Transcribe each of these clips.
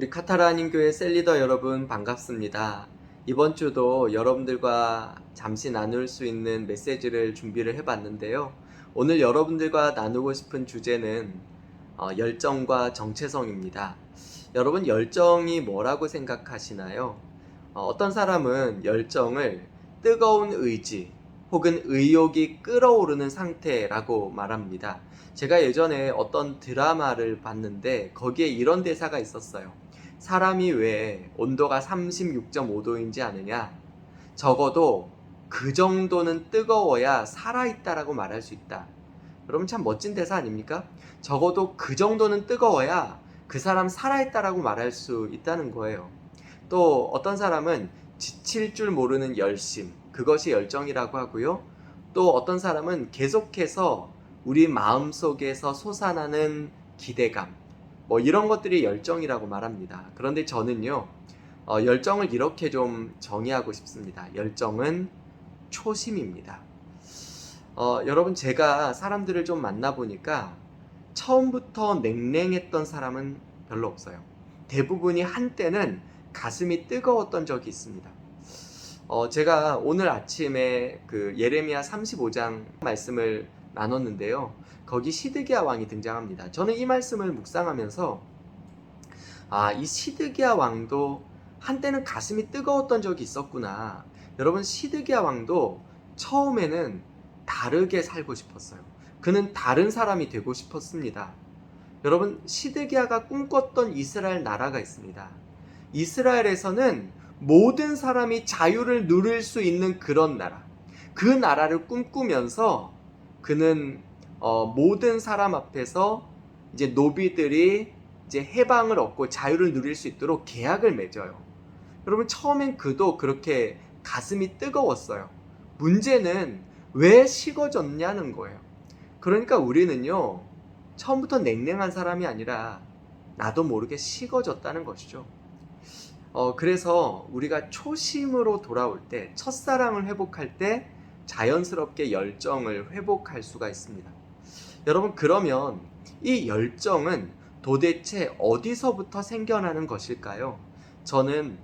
우리 카타라닌 교회 셀리더 여러분 반갑습니다. 이번 주도 여러분들과 잠시 나눌 수 있는 메시지를 준비를 해봤는데요. 오늘 여러분들과 나누고 싶은 주제는 열정과 정체성입니다. 여러분, 열정이 뭐라고 생각하시나요? 어떤 사람은 열정을 뜨거운 의지 혹은 의욕이 끓어오르는 상태라고 말합니다. 제가 예전에 어떤 드라마를 봤는데 거기에 이런 대사가 있었어요. 사람이 왜 온도가 36.5도인지 아느냐? 적어도 그 정도는 뜨거워야 살아있다라고 말할 수 있다. 여러분, 참 멋진 대사 아닙니까? 적어도 그 정도는 뜨거워야 그 사람 살아있다라고 말할 수 있다는 거예요. 또 어떤 사람은 지칠 줄 모르는 열심, 그것이 열정이라고 하고요. 또 어떤 사람은 계속해서 우리 마음속에서 솟아나는 기대감, 이런 것들이 열정이라고 말합니다. 그런데 저는요, 열정을 이렇게 좀 정의하고 싶습니다. 열정은 초심입니다. 여러분, 제가 사람들을 좀 만나보니까 처음부터 냉랭했던 사람은 별로 없어요. 대부분이 한때는 가슴이 뜨거웠던 적이 있습니다. 제가 오늘 아침에 그 예레미야 35장 말씀을 나눴는데요. 거기 시드기야 왕이 등장합니다. 저는 이 말씀을 묵상하면서 이 시드기야 왕도 한때는 가슴이 뜨거웠던 적이 있었구나. 여러분, 시드기야 왕도 처음에는 다르게 살고 싶었어요. 그는 다른 사람이 되고 싶었습니다. 여러분, 시드기야가 꿈꿨던 이스라엘 나라가 있습니다. 이스라엘에서는 모든 사람이 자유를 누릴 수 있는 그런 나라, 그 나라를 꿈꾸면서 그는 모든 사람 앞에서 이제 노비들이 이제 해방을 얻고 자유를 누릴 수 있도록 계약을 맺어요. 여러분, 처음엔 그도 그렇게 가슴이 뜨거웠어요. 문제는 왜 식어졌냐는 거예요. 그러니까 우리는요, 처음부터 냉랭한 사람이 아니라 나도 모르게 식어졌다는 것이죠. 그래서 우리가 초심으로 돌아올 때, 첫사랑을 회복할 때 자연스럽게 열정을 회복할 수가 있습니다. 여러분, 그러면 이 열정은 도대체 어디서부터 생겨나는 것일까요? 저는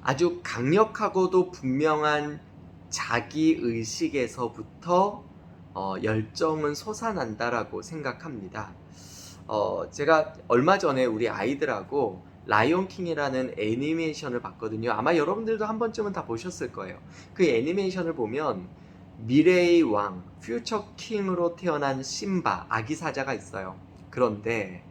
아주 강력하고도 분명한 자기의식에서부터 열정은 솟아난다라고 생각합니다. 제가 얼마 전에 우리 아이들하고 라이온킹이라는 애니메이션을 봤거든요. 아마 여러분들도 한 번쯤은 다 보셨을 거예요. 그 애니메이션을 보면 미래의 왕, 퓨처 킹으로 태어난 심바, 아기 사자가 있어요. 그런데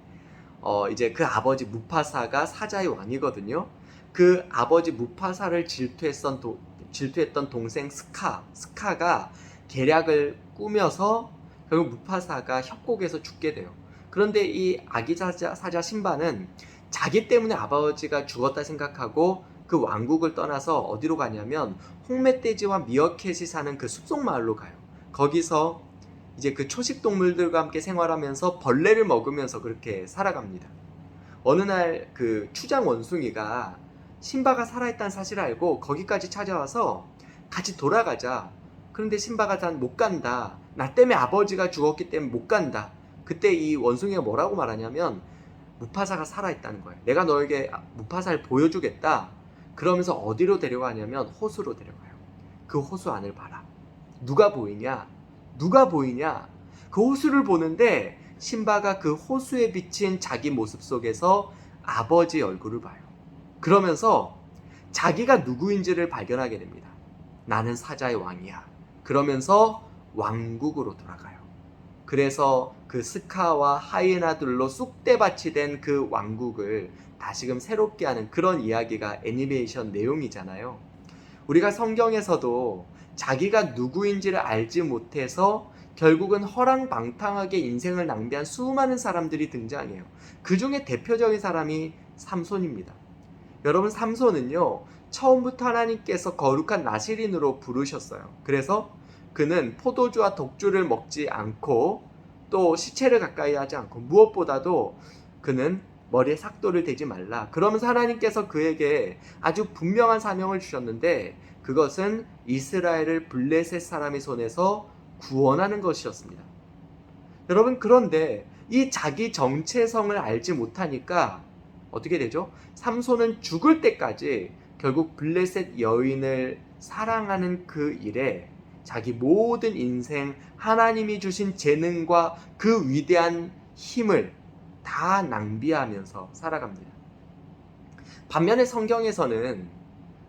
이제 그 아버지 무파사가 사자의 왕이거든요. 그 아버지 무파사를 질투했던 동생 스카가 계략을 꾸며서 결국 무파사가 협곡에서 죽게 돼요. 그런데 이 아기 사자 신바는 자기 때문에 아버지가 죽었다 생각하고 그 왕국을 떠나서 어디로 가냐면 홍멧돼지와 미어캣이 사는 그 숲속 마을로 가요. 거기서 이제 그 초식 동물들과 함께 생활하면서 벌레를 먹으면서 그렇게 살아갑니다. 어느 날 그 추장 원숭이가 신바가 살아있다는 사실을 알고 거기까지 찾아와서 같이 돌아가자. 그런데 신바가 난 못 간다. 나 때문에 아버지가 죽었기 때문에 못 간다. 그때 이 원숭이가 뭐라고 말하냐면 무파사가 살아있다는 거예요. 내가 너에게 무파사를 보여주겠다. 그러면서 어디로 데려가냐면 호수로 데려가요. 그 호수 안을 봐라. 누가 보이냐? 그 호수를 보는데 신바가 그 호수에 비친 자기 모습 속에서 아버지 얼굴을 봐요. 그러면서 자기가 누구인지를 발견하게 됩니다. 나는 사자의 왕이야. 그러면서 왕국으로 돌아가요. 그래서 그 스카와 하이에나들로 쑥대밭이 된 그 왕국을 다시금 새롭게 하는 그런 이야기가 애니메이션 내용이잖아요. 우리가 성경에서도 자기가 누구인지를 알지 못해서 결국은 허랑방탕하게 인생을 낭비한 수많은 사람들이 등장해요. 그 중에 대표적인 사람이 삼손입니다. 여러분, 삼손은요, 처음부터 하나님께서 거룩한 나시린으로 부르셨어요. 그래서 그는 포도주와 독주를 먹지 않고 또 시체를 가까이 하지 않고 무엇보다도 그는 머리에 삭도를 대지 말라. 그러면서 하나님께서 그에게 아주 분명한 사명을 주셨는데 그것은 이스라엘을 블레셋 사람의 손에서 구원하는 것이었습니다. 여러분, 그런데 이 자기 정체성을 알지 못하니까 어떻게 되죠? 삼손은 죽을 때까지 결국 블레셋 여인을 사랑하는 그 일에 자기 모든 인생, 하나님이 주신 재능과 그 위대한 힘을 다 낭비하면서 살아갑니다. 반면에 성경에서는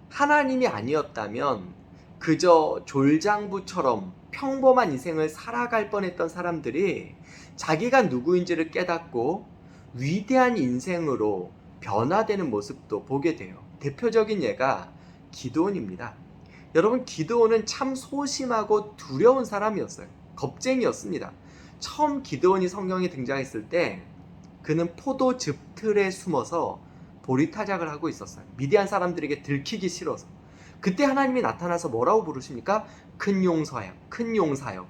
하나님이 아니었다면 그저 졸장부처럼 평범한 인생을 살아갈 뻔했던 사람들이 자기가 누구인지를 깨닫고 위대한 인생으로 변화되는 모습도 보게 돼요. 대표적인 예가 기드온입니다. 여러분, 기드온은 참 소심하고 두려운 사람이었어요. 겁쟁이였습니다. 처음 기드온이 성경에 등장했을 때 그는 포도 즙틀에 숨어서 보리타작을 하고 있었어요. 미디안 사람들에게 들키기 싫어서. 그때 하나님이 나타나서 뭐라고 부르십니까? 큰 용사여, 큰 용사여.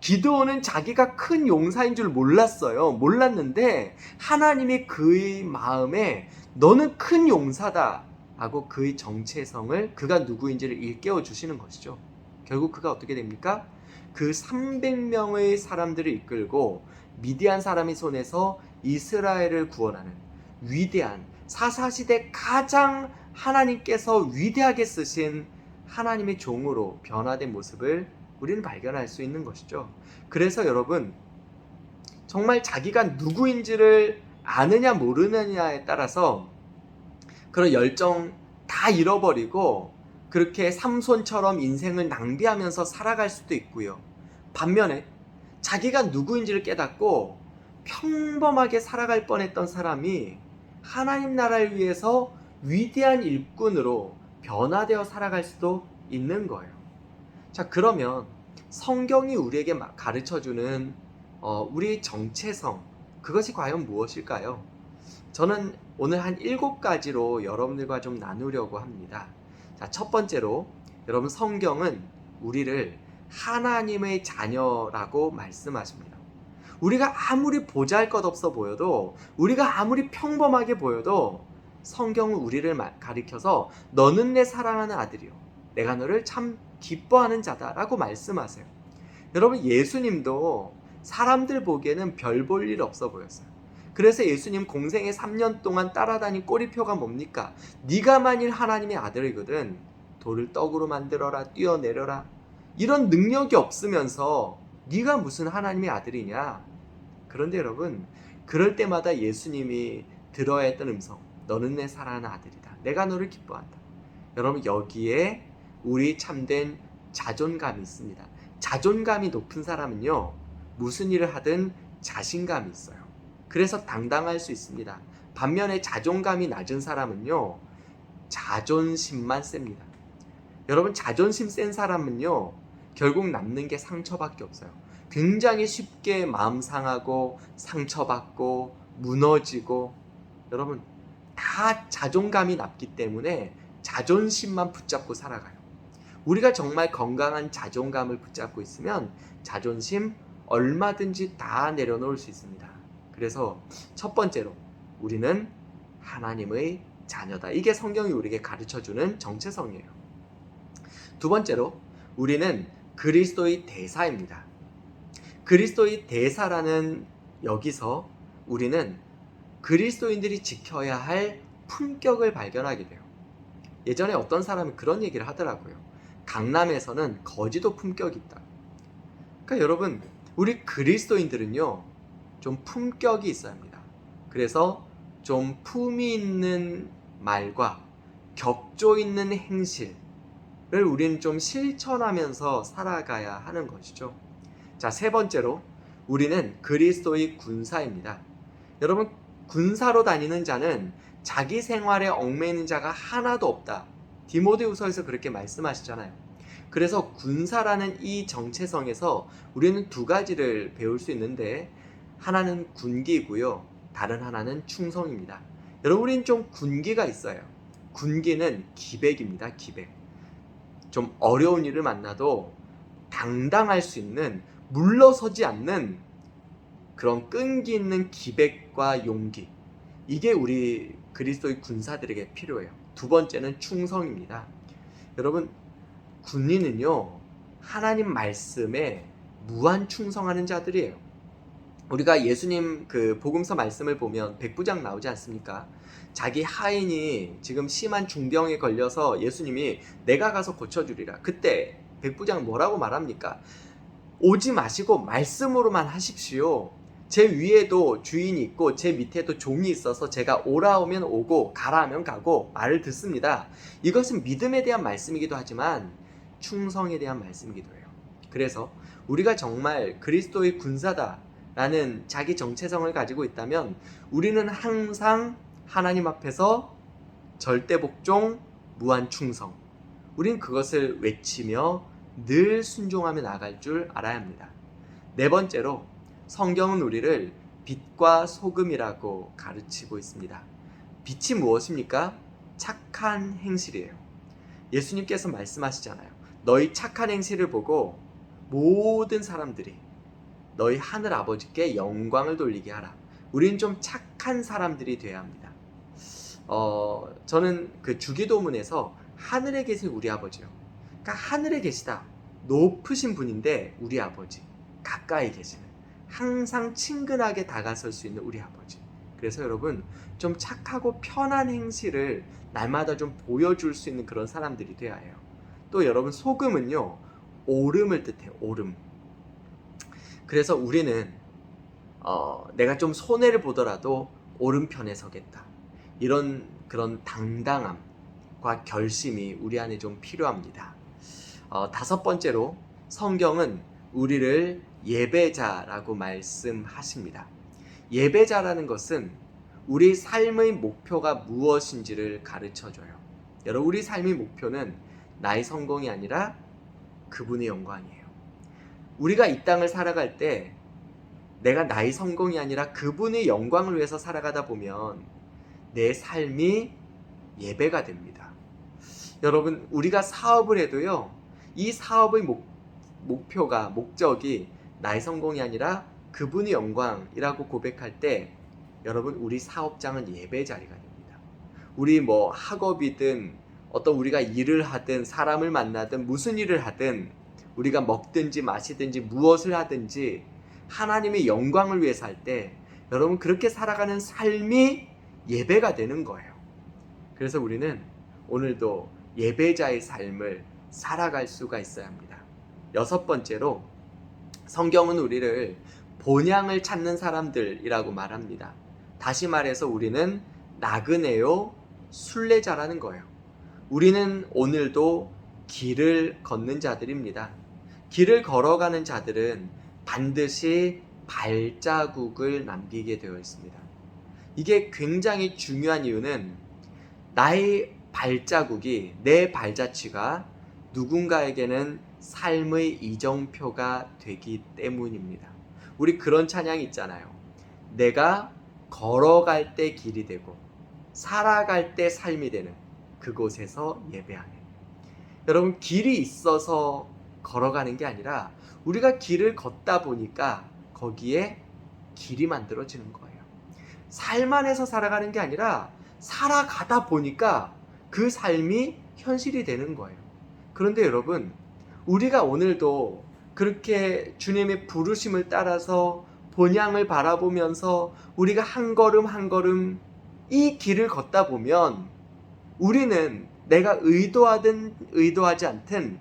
기드온은 자기가 큰 용사인 줄 몰랐어요. 몰랐는데 하나님이 그의 마음에 너는 큰 용사다 하고 그의 정체성을, 그가 누구인지를 일깨워 주시는 것이죠. 결국 그가 어떻게 됩니까? 그 300명의 사람들을 이끌고 미디안 사람의 손에서 이스라엘을 구원하는 위대한, 사사시대 가장 하나님께서 위대하게 쓰신 하나님의 종으로 변화된 모습을 우리는 발견할 수 있는 것이죠. 그래서 여러분, 정말 자기가 누구인지를 아느냐 모르느냐에 따라서 그런 열정 다 잃어버리고 그렇게 삼손처럼 인생을 낭비하면서 살아갈 수도 있고요. 반면에 자기가 누구인지를 깨닫고 평범하게 살아갈 뻔했던 사람이 하나님 나라를 위해서 위대한 일꾼으로 변화되어 살아갈 수도 있는 거예요. 자, 그러면 성경이 우리에게 가르쳐주는 우리의 정체성, 그것이 과연 무엇일까요? 저는 오늘 한 7가지로 여러분들과 좀 나누려고 합니다. 자, 첫 번째로, 여러분, 성경은 우리를 하나님의 자녀라고 말씀하십니다. 우리가 아무리 보잘것없어 보여도, 우리가 아무리 평범하게 보여도 성경은 우리를 가리켜서 너는 내 사랑하는 아들이요, 내가 너를 참 기뻐하는 자다라고 말씀하세요. 여러분, 예수님도 사람들 보기에는 별 볼 일 없어 보였어요. 그래서 예수님 공생애 3년 동안 따라다닌 꼬리표가 뭡니까? 네가 만일 하나님의 아들이거든 돌을 떡으로 만들어라, 뛰어내려라. 이런 능력이 없으면서 네가 무슨 하나님의 아들이냐? 그런데 여러분, 그럴 때마다 예수님이 들어야 했던 음성, 너는 내 사랑하는 아들이다, 내가 너를 기뻐한다. 여러분, 여기에 우리 참된 자존감이 있습니다. 자존감이 높은 사람은요, 무슨 일을 하든 자신감이 있어요. 그래서 당당할 수 있습니다. 반면에 자존감이 낮은 사람은요, 자존심만 셉니다. 여러분, 자존심 센 사람은요, 결국 남는 게 상처밖에 없어요. 굉장히 쉽게 마음 상하고 상처받고 무너지고, 여러분, 다 자존감이 낮기 때문에 자존심만 붙잡고 살아가요. 우리가 정말 건강한 자존감을 붙잡고 있으면 자존심 얼마든지 다 내려놓을 수 있습니다. 그래서 첫 번째로, 우리는 하나님의 자녀다. 이게 성경이 우리에게 가르쳐주는 정체성이에요. 두 번째로, 우리는 그리스도의 대사입니다. 그리스도의 대사라는 여기서 우리는 그리스도인들이 지켜야 할 품격을 발견하게 돼요. 예전에 어떤 사람이 그런 얘기를 하더라고요. 강남에서는 거지도 품격이 있다. 그러니까 여러분, 우리 그리스도인들은요, 좀 품격이 있어야 합니다. 그래서 좀 품이 있는 말과 격조 있는 행실을 우리는 좀 실천하면서 살아가야 하는 것이죠. 자, 세 번째로, 우리는 그리스도의 군사입니다. 여러분, 군사로 다니는 자는 자기 생활에 얽매이는 자가 하나도 없다. 디모데후서에서 그렇게 말씀하시잖아요. 그래서 군사라는 이 정체성에서 우리는 두 가지를 배울 수 있는데, 하나는 군기고요, 다른 하나는 충성입니다. 여러분, 우리는 좀 군기가 있어요. 군기는 기백입니다. 기백. 좀 어려운 일을 만나도 당당할 수 있는, 물러서지 않는 그런 끈기 있는 기백과 용기, 이게 우리 그리스도의 군사들에게 필요해요. 두 번째는 충성입니다. 여러분, 군인은요, 하나님 말씀에 무한 충성하는 자들이에요. 우리가 예수님 그 복음서 말씀을 보면 백부장 나오지 않습니까? 자기 하인이 지금 심한 중병에 걸려서 예수님이 내가 가서 고쳐주리라. 그때 백부장 뭐라고 말합니까? 오지 마시고 말씀으로만 하십시오. 제 위에도 주인이 있고 제 밑에도 종이 있어서 제가 오라 하면 오고 가라 하면 가고 말을 듣습니다. 이것은 믿음에 대한 말씀이기도 하지만 충성에 대한 말씀이기도 해요. 그래서 우리가 정말 그리스도의 군사다라는 자기 정체성을 가지고 있다면 우리는 항상 하나님 앞에서 절대 복종, 무한 충성, 우린 그것을 외치며 늘 순종하며 나아갈 줄 알아야 합니다. 네 번째로 성경은 우리를 빛과 소금이라고 가르치고 있습니다. 빛이 무엇입니까? 착한 행실이에요. 예수님께서 말씀하시잖아요. 너희 착한 행실을 보고 모든 사람들이 너희 하늘 아버지께 영광을 돌리게 하라. 우린 좀 착한 사람들이 되어야 합니다. 저는 그 주기도문에서 하늘에 계신 우리 아버지요. 그러니까 하늘에 계시다. 높으신 분인데 우리 아버지. 가까이 계시는. 항상 친근하게 다가설 수 있는 우리 아버지. 그래서 여러분 좀 착하고 편한 행실을 날마다 좀 보여줄 수 있는 그런 사람들이 되어야 해요. 또 여러분 소금은요. 오름을 뜻해요. 오름. 그래서 우리는 내가 좀 손해를 보더라도 오른편에 서겠다. 이런 그런 당당함과 결심이 우리 안에 좀 필요합니다. 다섯 번째로 성경은 우리를 예배자라고 말씀하십니다. 예배자라는 것은 우리 삶의 목표가 무엇인지를 가르쳐줘요. 여러분 우리 삶의 목표는 나의 성공이 아니라 그분의 영광이에요. 우리가 이 땅을 살아갈 때 내가 나의 성공이 아니라 그분의 영광을 위해서 살아가다 보면 내 삶이 예배가 됩니다. 여러분 우리가 사업을 해도요. 이 사업의 목표가 목적이 나의 성공이 아니라 그분의 영광이라고 고백할 때 여러분 우리 사업장은 예배 자리가 됩니다. 우리 뭐 학업이든 어떤 우리가 일을 하든 사람을 만나든 무슨 일을 하든 우리가 먹든지 마시든지 무엇을 하든지 하나님의 영광을 위해 살 때 여러분 그렇게 살아가는 삶이 예배가 되는 거예요. 그래서 우리는 오늘도 예배자의 삶을 살아갈 수가 있어야 합니다. 여섯 번째로 성경은 우리를 본향을 찾는 사람들이라고 말합니다. 다시 말해서 우리는 나그네요 순례자라는 거예요. 우리는 오늘도 길을 걷는 자들입니다. 길을 걸어가는 자들은 반드시 발자국을 남기게 되어 있습니다. 이게 굉장히 중요한 이유는 나의 발자국이 내 발자취가 누군가에게는 삶의 이정표가 되기 때문입니다. 우리 그런 찬양이 있잖아요. 내가 걸어갈 때 길이 되고 살아갈 때 삶이 되는 그곳에서 예배하네. 여러분 길이 있어서 걸어가는 게 아니라 우리가 길을 걷다 보니까 거기에 길이 만들어지는 거예요. 삶 안에서 살아가는 게 아니라 살아가다 보니까 그 삶이 현실이 되는 거예요. 그런데 여러분 우리가 오늘도 그렇게 주님의 부르심을 따라서 본향을 바라보면서 우리가 한 걸음 한 걸음 이 길을 걷다 보면 우리는 내가 의도하든 의도하지 않든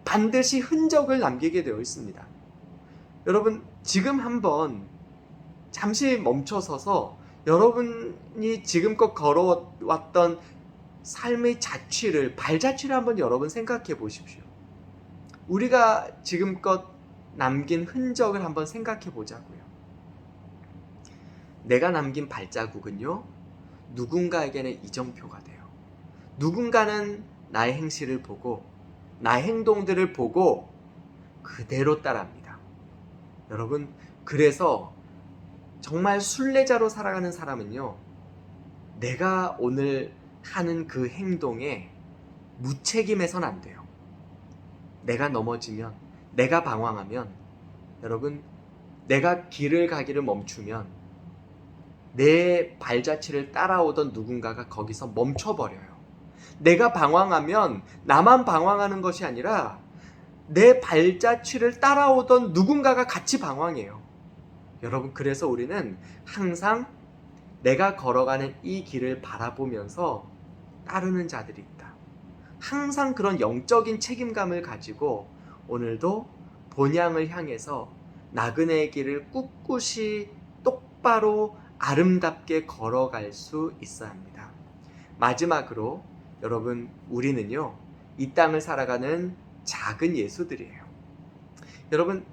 반드시 흔적을 남기게 되어 있습니다. 여러분 지금 한번 잠시 멈춰서서 여러분이 지금껏 걸어왔던 삶의 자취를 발자취를 한번 여러분 생각해 보십시오. 우리가 지금껏 남긴 흔적을 한번 생각해 보자고요. 내가 남긴 발자국은요 누군가에게는 이정표가 돼요. 누군가는 나의 행실을 보고 나의 행동들을 보고 그대로 따라합니다. 여러분 그래서 정말 순례자로 살아가는 사람은요 내가 오늘 하는 그 행동에 무책임해서는 안 돼요. 내가 넘어지면 내가 방황하면 여러분 내가 길을 가기를 멈추면 내 발자취를 따라오던 누군가가 거기서 멈춰버려요. 내가 방황하면 나만 방황하는 것이 아니라 내 발자취를 따라오던 누군가가 같이 방황해요. 여러분, 그래서 우리는 항상 내가 걸어가는 이 길을 바라보면서 따르는 자들이 있다. 항상 그런 영적인 책임감을 가지고 오늘도 본향을 향해서 나그네의 길을 꿋꿋이 똑바로 아름답게 걸어갈 수 있어야 합니다. 마지막으로 여러분, 우리는요, 이 땅을 살아가는 작은 예수들이에요. 여러분,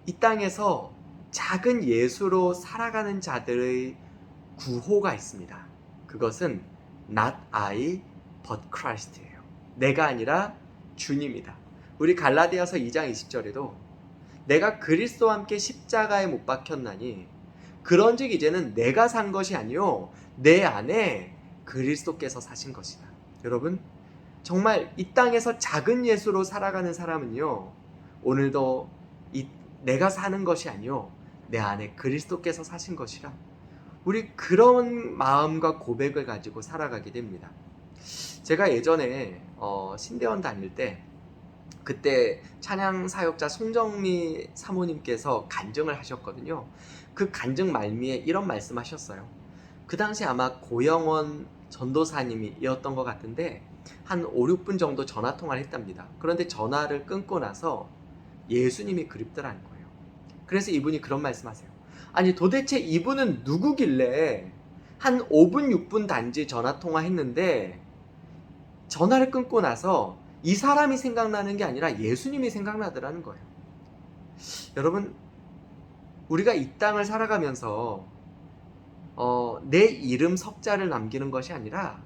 이 땅에서 작은 예수로 살아가는 자들의 구호가 있습니다. 그것은 not I but Christ예요. 내가 아니라 주님이다. 우리 갈라디아서 2장 20절에도 내가 그리스도와 함께 십자가에 못 박혔나니 그런즉 이제는 내가 산 것이 아니요 내 안에 그리스도께서 사신 것이다. 여러분, 정말 이 땅에서 작은 예수로 살아가는 사람은요, 오늘도 내가 사는 것이 아니요 내 안에 그리스도께서 사신 것이라, 우리 그런 마음과 고백을 가지고 살아가게 됩니다. 제가 예전에 신대원 다닐 때, 그때 찬양 사역자 송정미 사모님께서 간증을 하셨거든요. 그 간증 말미에 이런 말씀하셨어요. 그 당시 아마 고영원 전도사님이었던 것 같은데 한 5, 6분 정도 전화 통화를 했답니다. 그런데 전화를 끊고 나서 예수님이 그립더라는 거예요. 그래서 이분이 그런 말씀하세요. 아니, 도대체 이분은 누구길래 한 5분, 6분 단지 전화 통화했는데 전화를 끊고 나서 이 사람이 생각나는 게 아니라 예수님이 생각나더라는 거예요. 여러분, 우리가 이 땅을 살아가면서 내 이름 석자를 남기는 것이 아니라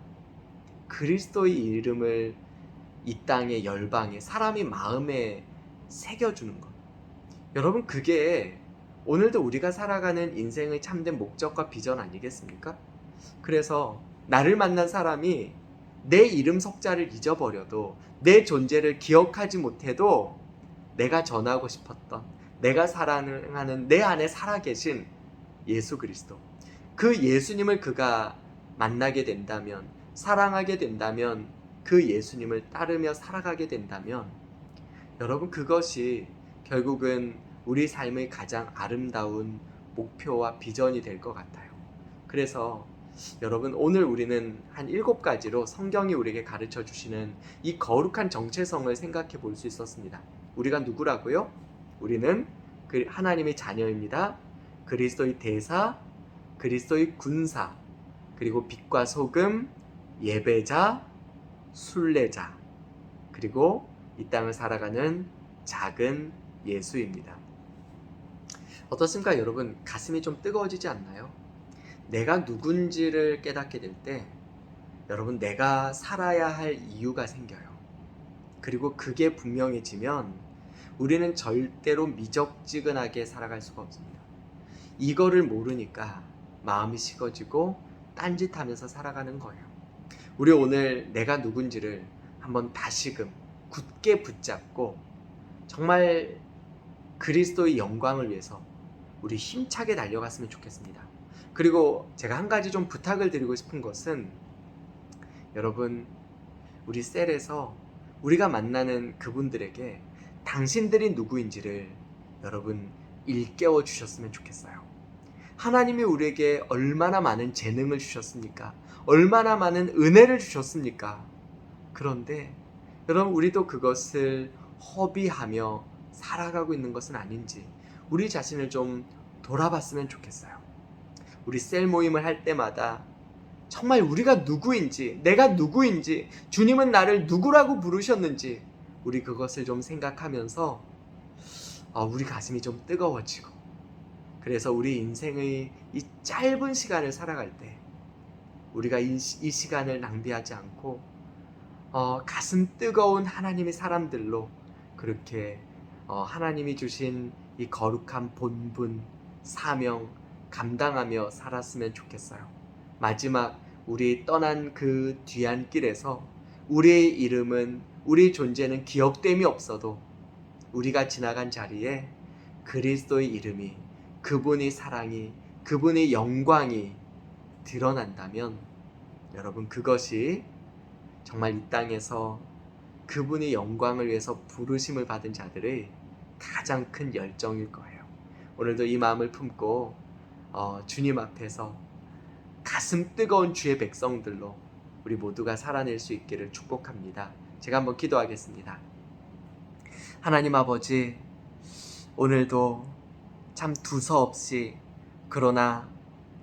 그리스도의 이름을 이 땅의 열방에, 사람의 마음에 새겨주는 것. 여러분, 그게 오늘도 우리가 살아가는 인생의 참된 목적과 비전 아니겠습니까? 그래서 나를 만난 사람이 내 이름 석자를 잊어버려도, 내 존재를 기억하지 못해도 내가 전하고 싶었던, 내가 사랑하는 내 안에 살아계신 예수 그리스도, 그 예수님을 그가 만나게 된다면, 사랑하게 된다면, 그 예수님을 따르며 살아가게 된다면, 여러분, 그것이 결국은 우리 삶의 가장 아름다운 목표와 비전이 될 것 같아요. 그래서 여러분, 오늘 우리는 한 7가지로 성경이 우리에게 가르쳐 주시는 이 거룩한 정체성을 생각해 볼 수 있었습니다. 우리가 누구라고요? 우리는 하나님의 자녀입니다. 그리스도의 대사, 그리스도의 군사, 그리고 빛과 소금, 예배자, 순례자, 그리고 이 땅을 살아가는 작은 예수입니다. 어떻습니까, 여러분? 가슴이 좀 뜨거워지지 않나요? 내가 누군지를 깨닫게 될 때 여러분, 내가 살아야 할 이유가 생겨요. 그리고 그게 분명해지면 우리는 절대로 미적지근하게 살아갈 수가 없습니다. 이거를 모르니까 마음이 식어지고 딴짓하면서 살아가는 거예요. 우리 오늘 내가 누군지를 한번 다시금 굳게 붙잡고 정말 그리스도의 영광을 위해서 우리 힘차게 달려갔으면 좋겠습니다. 그리고 제가 한 가지 좀 부탁을 드리고 싶은 것은, 여러분, 우리 셀에서 우리가 만나는 그분들에게 당신들이 누구인지를 여러분 일깨워 주셨으면 좋겠어요. 하나님이 우리에게 얼마나 많은 재능을 주셨습니까? 얼마나 많은 은혜를 주셨습니까? 그런데 여러분, 우리도 그것을 허비하며 살아가고 있는 것은 아닌지 우리 자신을 좀 돌아봤으면 좋겠어요. 우리 셀 모임을 할 때마다 정말 우리가 누구인지, 내가 누구인지, 주님은 나를 누구라고 부르셨는지 우리 그것을 좀 생각하면서 우리 가슴이 좀 뜨거워지고, 그래서 우리 인생의 이 짧은 시간을 살아갈 때 우리가 이 시간을 낭비하지 않고 가슴 뜨거운 하나님의 사람들로 그렇게 하나님이 주신 이 거룩한 본분, 사명 감당하며 살았으면 좋겠어요. 마지막 우리 떠난 그 뒤안길에서 우리의 이름은, 우리 존재는 기억됨이 없어도 우리가 지나간 자리에 그리스도의 이름이, 그분의 사랑이, 그분의 영광이 드러난다면 여러분, 그것이 정말 이 땅에서 그분의 영광을 위해서 부르심을 받은 자들의 가장 큰 열정일 거예요. 오늘도 이 마음을 품고 주님 앞에서 가슴 뜨거운 주의 백성들로 우리 모두가 살아낼 수 있기를 축복합니다. 제가 한번 기도하겠습니다. 하나님 아버지, 오늘도 참 두서없이 그러나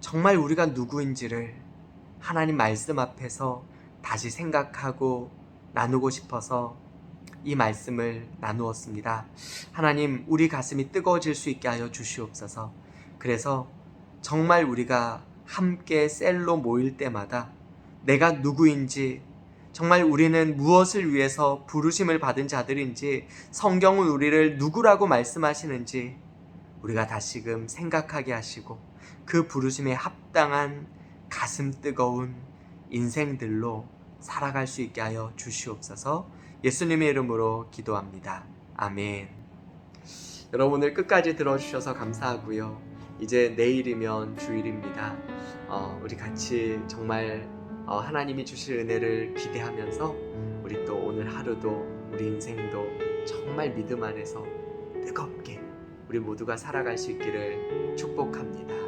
정말 우리가 누구인지를 하나님 말씀 앞에서 다시 생각하고 나누고 싶어서 이 말씀을 나누었습니다. 하나님, 우리 가슴이 뜨거워질 수 있게 하여 주시옵소서. 그래서 정말 우리가 함께 셀로 모일 때마다 내가 누구인지, 정말 우리는 무엇을 위해서 부르심을 받은 자들인지, 성경은 우리를 누구라고 말씀하시는지 우리가 다시금 생각하게 하시고 그 부르심에 합당한 가슴 뜨거운 인생들로 살아갈 수 있게 하여 주시옵소서. 예수님의 이름으로 기도합니다. 아멘. 여러분, 오늘 끝까지 들어주셔서 감사하고요. 이제 내일이면 주일입니다. 우리 같이 정말 하나님이 주실 은혜를 기대하면서 우리 또 오늘 하루도 우리 인생도 정말 믿음 안에서 뜨겁게 우리 모두가 살아갈 수 있기를 축복합니다.